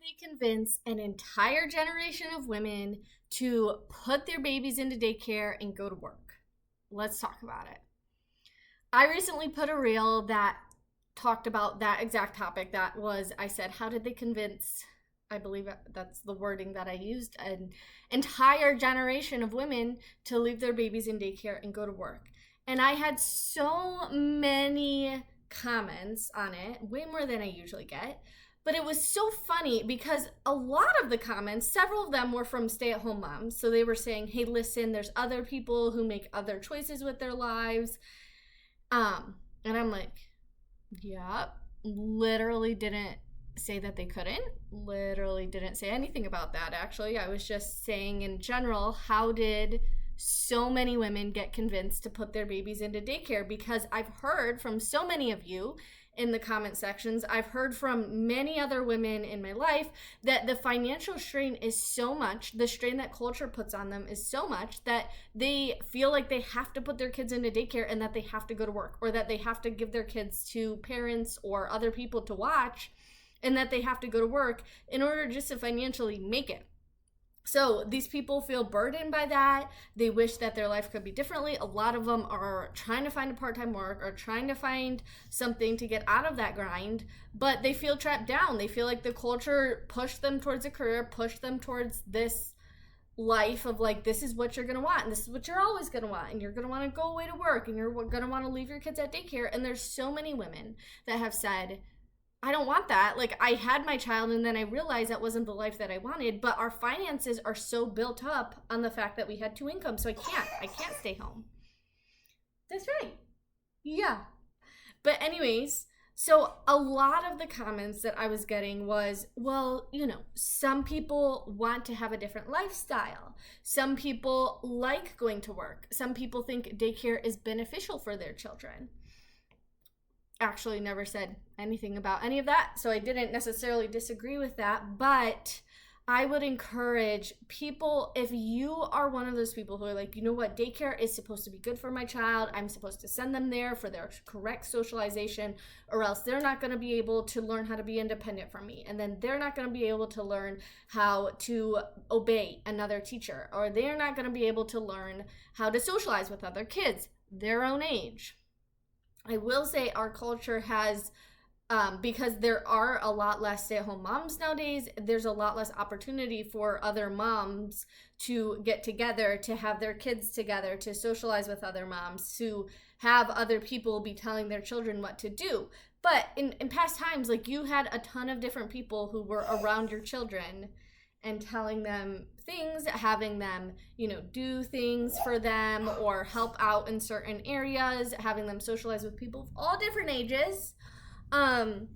they convince an entire generation of women to put their babies into daycare and go to work? Let's talk about it. I recently put a reel that talked about that exact topic. I said, how did they convince, I believe that's the wording that I used, an entire generation of women to leave their babies in daycare and go to work? And I had so many comments on it, way more than I usually get. But it was so funny because a lot of the comments, several of them were from stay-at-home moms. So they were saying, hey, listen, there's other people who make other choices with their lives. And I'm like, yeah, literally didn't say that they couldn't. Literally didn't say anything about that, actually. I was just saying in general, how did so many women get convinced to put their babies into daycare? Because I've heard from so many of you in the comment sections, I've heard from many other women in my life that the financial strain is so much, the strain that culture puts on them is so much that they feel like they have to put their kids into daycare and that they have to go to work, or that they have to give their kids to parents or other people to watch, and that they have to go to work in order just to financially make it. So these people feel burdened by that. They wish that their life could be differently. A lot of them are trying to find a part-time work or trying to find something to get out of that grind, but they feel trapped down. They feel like the culture pushed them towards a career, pushed them towards this life of like, this is what you're going to want, and this is what you're always going to want, and you're going to want to go away to work, and you're going to want to leave your kids at daycare. And there's so many women that have said, I don't want that. Like, I had my child and then I realized that wasn't the life that I wanted, but our finances are so built up on the fact that we had two incomes, so I can't stay home. That's right. Yeah. But anyways, so a lot of the comments that I was getting was, well, some people want to have a different lifestyle. Some people like going to work. Some people think daycare is beneficial for their children. Actually never said anything about any of that, so I didn't necessarily disagree with that, but I would encourage people, if you are one of those people who are like, you know what, daycare is supposed to be good for my child, I'm supposed to send them there for their correct socialization, or else they're not going to be able to learn how to be independent from me, and then they're not going to be able to learn how to obey another teacher, or they're not going to be able to learn how to socialize with other kids their own age. I will say our culture has, because there are a lot less stay-at-home moms nowadays, there's a lot less opportunity for other moms to get together, to have their kids together, to socialize with other moms, to have other people be telling their children what to do. But in past times, like, you had a ton of different people who were around your children and telling them things, having them, do things for them or help out in certain areas, having them socialize with people of all different ages. And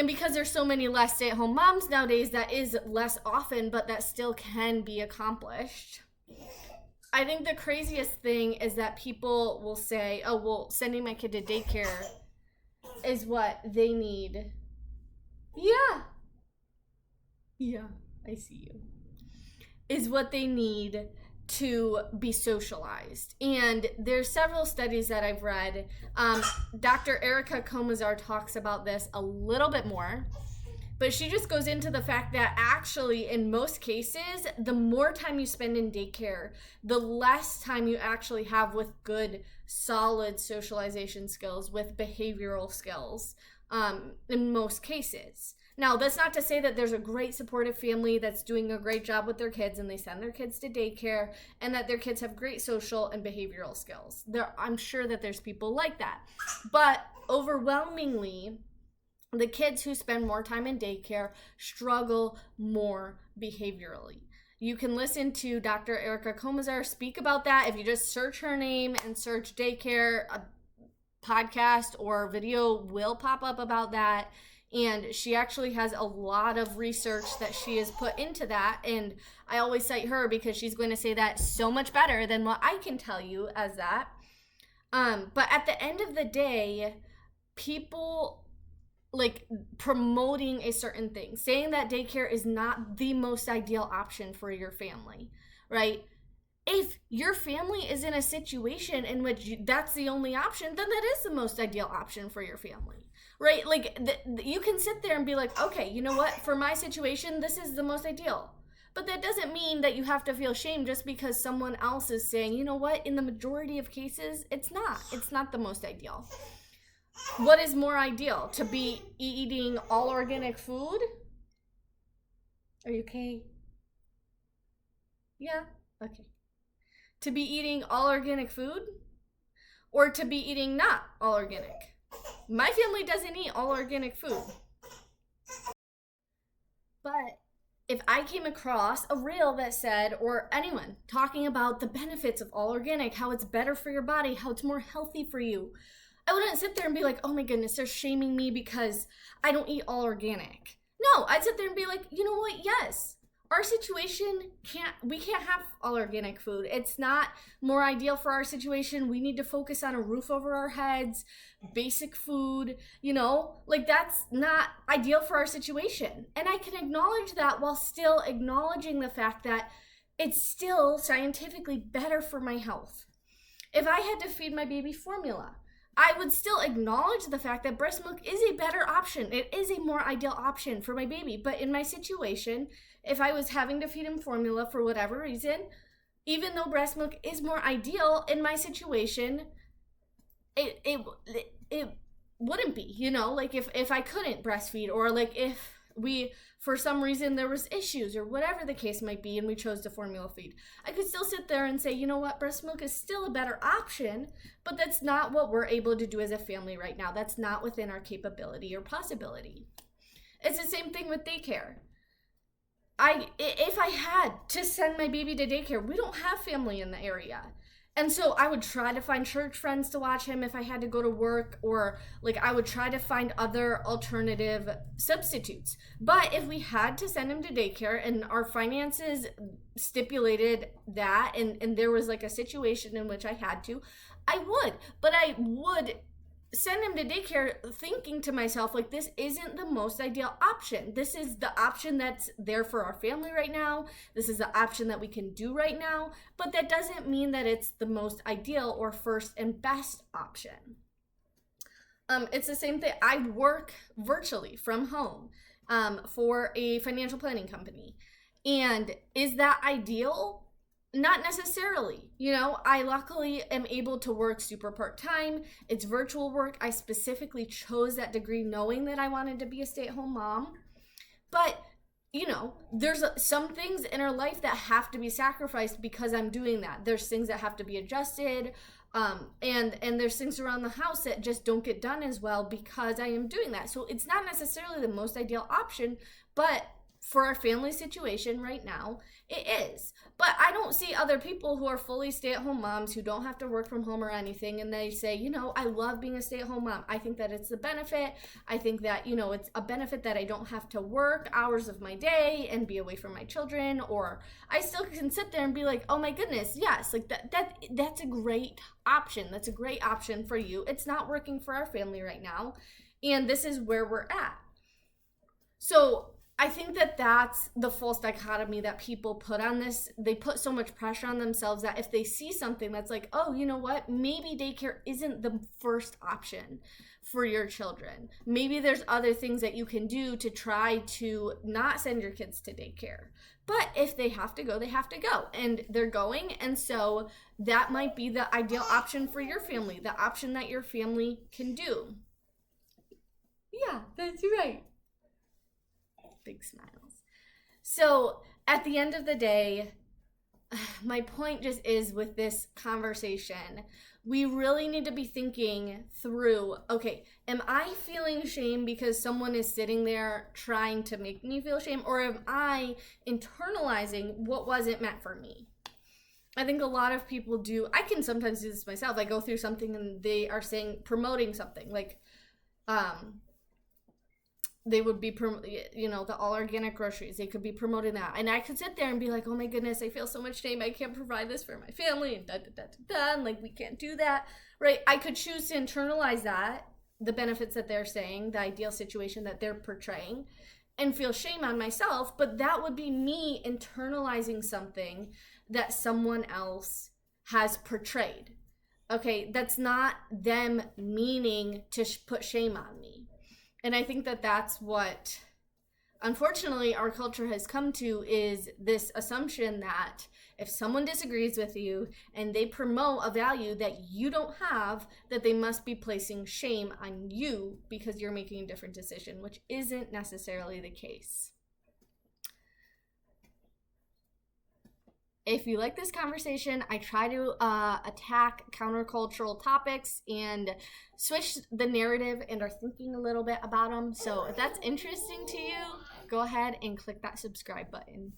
because there's so many less stay-at-home moms nowadays, that is less often, but that still can be accomplished. I think the craziest thing is that people will say, oh, well, sending my kid to daycare is what they need. Yeah, I see you. Is what they need to be socialized. And there's several studies that I've read. Dr. Erica Comazar talks about this a little bit more, but she just goes into the fact that actually in most cases, the more time you spend in daycare, the less time you actually have with good, solid socialization skills, with behavioral skills, in most cases. Now, that's not to say that there's a great supportive family that's doing a great job with their kids and they send their kids to daycare and that their kids have great social and behavioral skills. I'm sure that there's people like that. But overwhelmingly, the kids who spend more time in daycare struggle more behaviorally. You can listen to Dr. Erica Comazar speak about that. If you just search her name and search daycare, a podcast or video will pop up about that. And she actually has a lot of research that she has put into that. And I always cite her because she's going to say that so much better than what I can tell you as that. But at the end of the day, people like promoting a certain thing, saying that daycare is not the most ideal option for your family, right? If your family is in a situation in which that's the only option, then that is the most ideal option for your family. right? Like you can sit there and be like, okay, you know what? For my situation, this is the most ideal. But that doesn't mean that you have to feel shame just because someone else is saying, you know what? In the majority of cases, it's not. It's not the most ideal. What is more ideal? To be eating all organic food? Are you okay? Yeah? Okay. To be eating all organic food? Or to be eating not all organic? My family doesn't eat all organic food. But if I came across a reel that said, or anyone talking about the benefits of all organic, how it's better for your body, how it's more healthy for you, I wouldn't sit there and be like, oh my goodness, they're shaming me because I don't eat all organic. No, I'd sit there and be like, you know what? Yes, our situation we can't have all organic food. It's not more ideal for our situation. We need to focus on a roof over our heads, basic food, like that's not ideal for our situation. And I can acknowledge that while still acknowledging the fact that it's still scientifically better for my health. If I had to feed my baby formula, I would still acknowledge the fact that breast milk is a better option. It is a more ideal option for my baby. But in my situation, if I was having to feed him formula for whatever reason, even though breast milk is more ideal in my situation, it wouldn't be, like if I couldn't breastfeed, or like if we, for some reason there was issues or whatever the case might be and we chose to formula feed, I could still sit there and say, you know what, breast milk is still a better option, but that's not what we're able to do as a family right now. That's not within our capability or possibility. It's the same thing with daycare. If I had to send my baby to daycare, we don't have family in the area. And so I would try to find church friends to watch him if I had to go to work, or like I would try to find other alternative substitutes. But if we had to send him to daycare and our finances stipulated that, and there was like a situation in which I had to, I would. But I would send him to daycare thinking to myself, like, this isn't the most ideal option. This is the option that's there for our family right now. This is the option that we can do right now. But that doesn't mean that it's the most ideal or first and best option. It's the same thing. I work virtually from home for a financial planning company. And is that ideal? Not necessarily. I luckily am able to work super part-time. It's virtual work. I specifically chose that degree knowing that I wanted to be a stay-at-home mom. But, there's some things in our life that have to be sacrificed because I'm doing that. There's things that have to be adjusted. And there's things around the house that just don't get done as well because I am doing that. So it's not necessarily the most ideal option, but for our family situation right now, it is. But I don't see other people who are fully stay-at-home moms who don't have to work from home or anything, and they say, I love being a stay-at-home mom. I think that it's a benefit. I think that, it's a benefit that I don't have to work hours of my day and be away from my children, or I still can sit there and be like, oh my goodness, yes, like that's a great option. That's a great option for you. It's not working for our family right now, and this is where we're at. So I think that that's the false dichotomy that people put on this. They put so much pressure on themselves that if they see something that's like, oh, you know what? Maybe daycare isn't the first option for your children. Maybe there's other things that you can do to try to not send your kids to daycare. But if they have to go, they have to go. And they're going. And so that might be the ideal option for your family, the option that your family can do. Yeah, that's right. Big smiles. So at the end of the day, my point just is with this conversation, we really need to be thinking through, okay, am I feeling shame because someone is sitting there trying to make me feel shame, or am I internalizing what wasn't meant for me? I think a lot of people do. I can sometimes do this myself. I go through something and they are promoting something like, they would be, the all organic groceries. They could be promoting that. And I could sit there and be like, oh my goodness, I feel so much shame. I can't provide this for my family. And and like, we can't do that, right? I could choose to internalize that, the benefits that they're saying, the ideal situation that they're portraying, and feel shame on myself. But that would be me internalizing something that someone else has portrayed. Okay, that's not them meaning to put shame on me. And I think that that's what, unfortunately, our culture has come to, is this assumption that if someone disagrees with you and they promote a value that you don't have, that they must be placing shame on you because you're making a different decision, which isn't necessarily the case. If you like this conversation, I try to attack countercultural topics and switch the narrative and are thinking a little bit about them. So if that's interesting to you, go ahead and click that subscribe button.